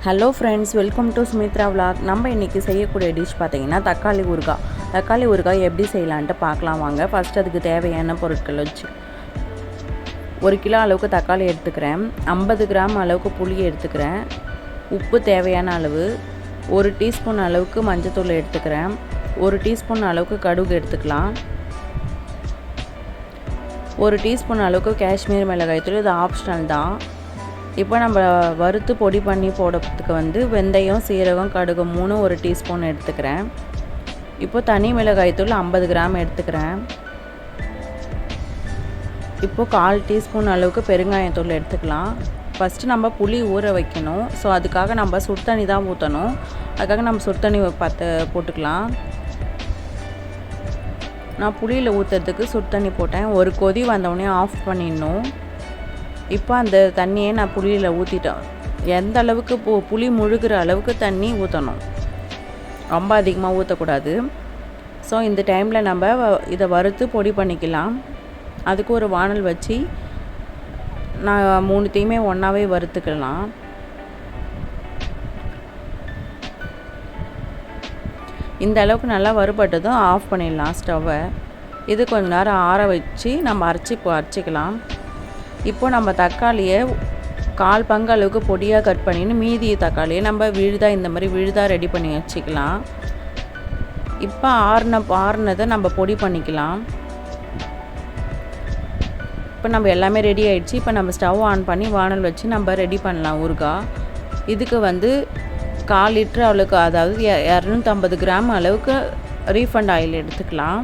Hello friends, welcome to Sumitra vlog. நம்ம இன்றைக்கி செய்யக்கூடிய டிஷ் பார்த்திங்கன்னா தக்காளி ஊறுகாய். தக்காளி ஊறுகாய் எப்படி செய்யலான்ட்டு பார்க்கலாம் வாங்க. ஃபஸ்ட் அதுக்கு தேவையான பொருட்கள் வச்சு 1 கிலோ அளவுக்கு தக்காளி எடுத்துக்கிறேன், 50 கிராம் அளவுக்கு புளி எடுத்துக்கிறேன், உப்பு தேவையான அளவு, 1 டீஸ்பூன் அளவுக்கு மஞ்சத்தூள் எடுத்துக்கிறேன், 1 டீஸ்பூன் அளவுக்கு கடுகு எடுத்துக்கலாம், 1 டீஸ்பூன் அளவுக்கு காஷ்மீர் மிளகாய்த்தூள். இது ஆப்ஷனல் தான். இப்போ நம்ம வறுத்து பொடி பண்ணி போடுறதுக்கு வெந்தயம், சீரகம், கடுகு 3 1 டீஸ்பூன் எடுத்துக்கிறேன். இப்போ தனி மிளகாய்த்தூள் 50 கிராம் எடுத்துக்கிறேன். இப்போது 1/4 டீஸ்பூன் அளவுக்கு பெருங்காயத்தூள் எடுத்துக்கலாம். ஃபஸ்ட்டு நம்ம புளி ஊற வைக்கணும். ஸோ அதுக்காக நம்ம சுடு தண்ணி தான் ஊற்றணும். அதுக்காக நம்ம சுடு தண்ணி போட்டுக்கலாம். நான் புளியில் ஊற்றுறதுக்கு சுடு தண்ணி போட்டேன். ஒரு கொதி வந்தவுடனே ஆஃப் பண்ணிடணும். இப்போ அந்த தண்ணியை நான் புளியில் ஊற்றிட்டேன். எந்த அளவுக்கு புளி முழுகிற அளவுக்கு தண்ணி ஊற்றணும், ரொம்ப அதிகமாக ஊற்றக்கூடாது. ஸோ இந்த டைமில் நம்ம இதை வறுத்து பொடி பண்ணிக்கலாம். அதுக்கு ஒரு வானல் வச்சு நான் 3த்தையுமே ஒன்றாவே வறுத்துக்கலாம். இந்த அளவுக்கு நல்லா வறுபட்டதும் ஆஃப் பண்ணிடலாம் ஸ்டவ்வை. இது கொஞ்சம் நேரம் ஆற வச்சு நம்ம அரைச்சிக்கலாம். இப்போ நம்ம தக்காளியை 1/4 பங்கு அளவுக்கு பொடியாக கட் பண்ணின்னு மீதி தக்காளியை நம்ம இந்த மாதிரி விழுதாக ரெடி பண்ணி வச்சுக்கலாம். இப்போ ஆறுனதை நம்ம பொடி பண்ணிக்கலாம். இப்போ நம்ம எல்லாமே ரெடி ஆகிடுச்சு. இப்போ நம்ம ஸ்டவ் ஆன் பண்ணி வானல் வச்சு நம்ம ரெடி பண்ணலாம் ஊறுகாய். இதுக்கு 1/4 லிட்டர் அளவுக்கு, அதாவது 250 கிராம் அளவுக்கு ரீஃபண்ட் ஆயில் எடுத்துக்கலாம்.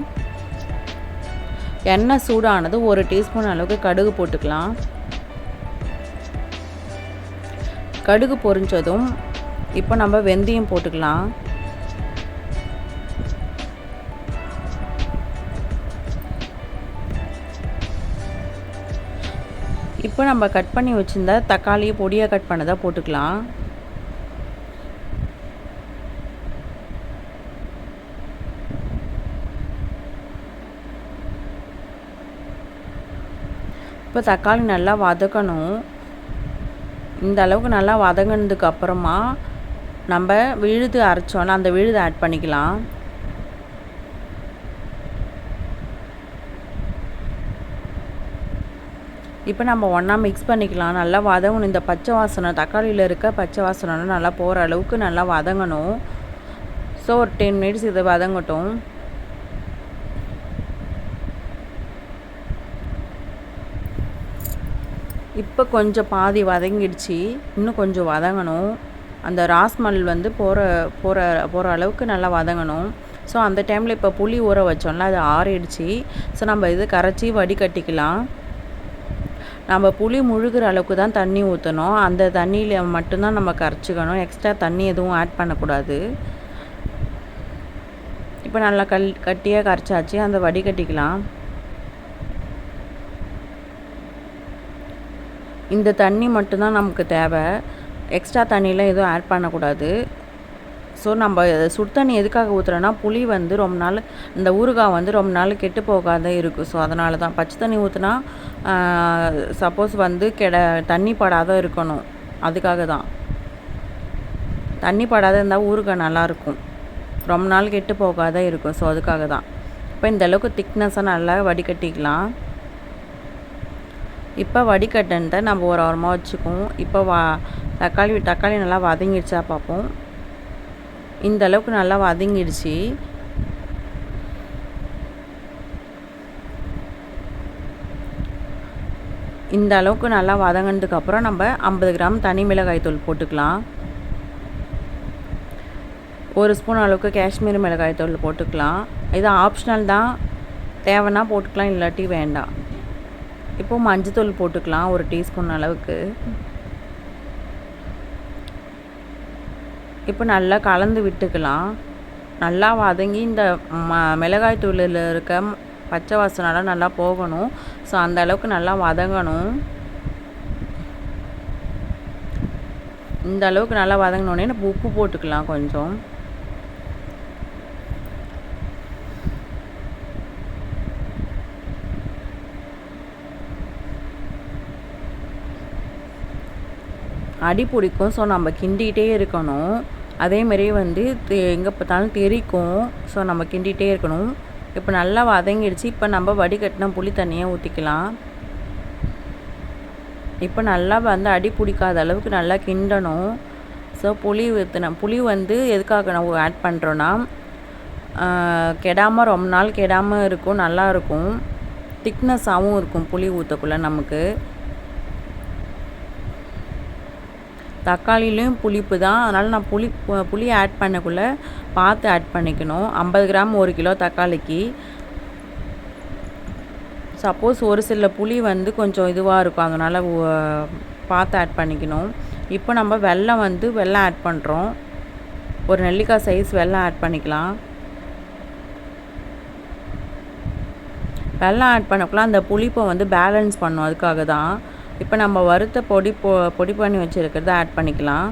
எண்ணெய் சூடானது 1 டீஸ்பூன் அளவுக்கு கடுகு போட்டுக்கலாம். கடுகு பொரிஞ்சதும் இப்போ நம்ம வெந்தயம் போட்டுக்கலாம். இப்போ நம்ம கட் பண்ணி வச்சுருந்தா தக்காளியை பொடியாக கட் பண்ணதை போட்டுக்கலாம். இப்போ தக்காளி நல்லா வதக்கணும். இந்த அளவுக்கு நல்லா வதங்கினதுக்கு அப்புறமா நம்ம விழுது அரைச்சோன்னா அந்த விழுதை ஆட் பண்ணிக்கலாம். இப்போ நம்ம ஒன்றா மிக்ஸ் பண்ணிக்கலாம். நல்லா வதங்கணும். இந்த பச்சை வாசனை, தக்காளியில் இருக்க பச்சை வாசனை நல்லா போகிற அளவுக்கு நல்லா வதங்கணும். ஸோ ஒரு 10 மினிட்ஸ் இதை வதங்கட்டும். இப்போ கொஞ்சம் பாதி வதங்கிடுச்சு. இன்னும் கொஞ்சம் வதங்கணும். அந்த ராஸ்மல் போகிற அளவுக்கு நல்லா வதங்கணும். ஸோ அந்த டைமில் இப்போ புளி ஊற வச்சோம்ல, அது ஆறிடுச்சு. ஸோ நம்ம இது கரைச்சி வடிகட்டிக்கலாம். நம்ம புளி முழுகிற அளவுக்கு தான் தண்ணி ஊற்றணும். அந்த தண்ணியில் மட்டும்தான் நம்ம கரைச்சிக்கணும். எக்ஸ்ட்ரா தண்ணி எதுவும் ஆட் பண்ணக்கூடாது. இப்போ நல்லா கட்டியாக கரைச்சாச்சு. அந்த வடிகட்டிக்கலாம். இந்த தண்ணி மட்டும்தான் நமக்கு தேவை. எக்ஸ்ட்ரா தண்ணியெலாம் எதுவும் ஆட் பண்ணக்கூடாது. ஸோ நம்ம சுடு தண்ணி எதுக்காக ஊற்றுறோன்னா, புளி ரொம்ப நாள், இந்த ஊறுகாய் ரொம்ப நாள் கெட்டு போகாத இருக்கும். ஸோ அதனால தான். பச்சை தண்ணி ஊற்றுனா சப்போஸ் தண்ணி படாத இருக்கணும். அதுக்காக தான். தண்ணி படாத இருந்தால் ஊறுகாய் நல்லாயிருக்கும், ரொம்ப நாள் கெட்டு போகாத இருக்கும். ஸோ அதுக்காக தான். இப்போ இந்தளவுக்கு திக்னஸாக நல்லா வடிகட்டிக்கலாம். இப்போ வடிகட்டன்ட்ட நம்ம ஒரு ஓரமாக வச்சுக்குவோம். இப்போ தக்காளி நல்லா வதங்கிடுச்சா பார்ப்போம். இந்த அளவுக்கு நல்லா வதங்கிடுச்சு. இந்த அளவுக்கு நல்லா வதங்கினதுக்கப்புறம் நம்ம 50 கிராம் தனி மிளகாய்த்தூள் போட்டுக்கலாம். 1 ஸ்பூன் அளவுக்கு காஷ்மீர் மிளகாய்த்தூள் போட்டுக்கலாம். இது ஆப்ஷனல் தான். தேவைன்னா போட்டுக்கலாம், இல்லாட்டி வேண்டாம். இப்போது மஞ்சத்தூள் போட்டுக்கலாம் 1 டீஸ்பூன் அளவுக்கு. இப்போ நல்லா கலந்து விட்டுக்கலாம். நல்லா வதங்கி இந்த மிளகாய் தூளில் இருக்க பச்சை வாசனைலாம் நல்லா போகணும். ஸோ அந்த அளவுக்கு நல்லா வதங்கணும். இந்த அளவுக்கு நல்லா வதங்கினோடனே நம்ம உப்பு போட்டுக்கலாம் கொஞ்சம். அடி பிடிக்கும். ஸோ நம்ம கிண்டிகிட்டே இருக்கணும். அதேமாரி வந்து எங்கே பார்த்தாலும் தெறிக்கும். ஸோ நம்ம கிண்டிகிட்டே இருக்கணும். இப்போ நல்லா வதங்கிடுச்சு. இப்போ நம்ம வடிகட்டின புளி தண்ணியை ஊற்றிக்கலாம். இப்போ நல்லா வந்து அடி பிடிக்காத அளவுக்கு நல்லா கிண்டணும். ஸோ புளி வந்து எதுக்காக நம்ம ஆட் பண்ணுறோன்னா, கெடாமல் ரொம்ப நாள் கெடாமல் இருக்கும், நல்லாயிருக்கும். திக்னஸாகவும் இருக்கும் புளி ஊற்றக்குள்ளே நமக்கு. தக்காளிலையும் புளிப்பு தான். அதனால் நான் புளி ஆட் பண்ணக்குள்ளே பார்த்து ஆட் பண்ணிக்கணும். 50 கிராம் 1 கிலோ தக்காளிக்கு. சப்போஸ் ஒரு சில புளி வந்து கொஞ்சம் இதுவாக இருக்கும், அதனால் பார்த்து ஆட் பண்ணிக்கணும். இப்போ நம்ம வெல்லம் ஆட் பண்ணுறோம். ஒரு நெல்லிக்காய் சைஸ் வெல்லம் ஆட் பண்ணிக்கலாம். வெல்லம் ஆட் பண்ணக்குள்ள அந்த புளிப்பை வந்து பேலன்ஸ் பண்ணும், அதுக்காக தான். இப்போ நம்ம வறுத்த பொடி பண்ணி வச்சுருக்கிறத ஆட் பண்ணிக்கலாம்.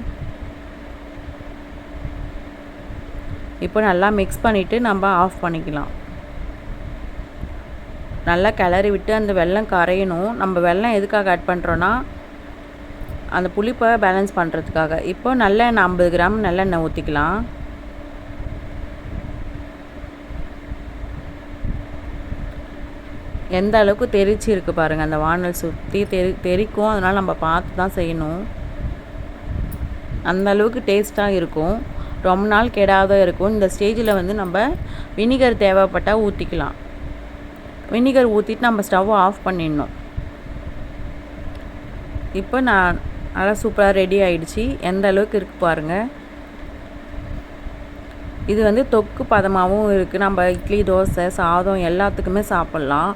இப்போ நல்லா மிக்ஸ் பண்ணிவிட்டு நம்ம ஆஃப் பண்ணிக்கலாம். நல்லா கிளறி விட்டு அந்த வெல்லம் கரையணும். நம்ம வெல்லம் எதுக்காக ஆட் பண்ணுறோன்னா, அந்த புளிப்பை பேலன்ஸ் பண்ணுறதுக்காக. இப்போ நல்லெண்ணெய் 50 கிராம் நல்லெண்ணெய் ஊற்றிக்கலாம். எந்த அளவுக்கு தெரிச்சு இருக்குது பாருங்கள். அந்த வானல் சுற்றி தெரிக்கும். அதனால் நம்ம பார்த்து தான் செய்யணும். அந்த அளவுக்கு டேஸ்ட்டாக இருக்கும். ரொம்ப நாள் கெடாத இருக்கும். இந்த ஸ்டேஜில் வந்து நம்ம வினிகர் தேவைப்பட்டால் ஊற்றிக்கலாம். வினிகர் ஊற்றிட்டு நம்ம ஸ்டவ் ஆஃப் பண்ணிடணும். இப்போ நல்லா சூப்பராக ரெடி ஆகிடுச்சு. எந்த அளவுக்கு இருக்குது பாருங்கள். இது வந்து தொக்கு பதமாகவும் இருக்குது. நம்ம இட்லி, தோசை, சாதம் எல்லாத்துக்குமே சாப்பிட்லாம்.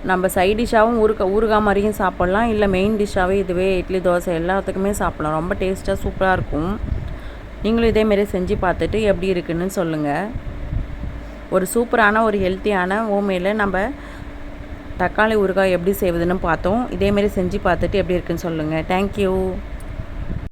நம்ம சைட் டிஷ்ஷாகவும் ஊறுகாய் மாதிரியும் சாப்பிட்லாம். இல்லை மெயின் டிஷ்ஷாகவே இதுவே இட்லி, தோசை எல்லாத்துக்குமே சாப்பிட்லாம். ரொம்ப டேஸ்ட்டாக சூப்பராக இருக்கும். நீங்களும் இதேமாரி செஞ்சு பார்த்துட்டு எப்படி இருக்குன்னு சொல்லுங்கள். ஒரு சூப்பரான ஒரு ஹெல்த்தியான ஹோம்மேடில் நம்ம தக்காளி ஊறுகாய் எப்படி செய்வதுன்னு பார்த்தோம். இதேமாரி செஞ்சு பார்த்துட்டு எப்படி இருக்குன்னு சொல்லுங்கள். தேங்க்யூ.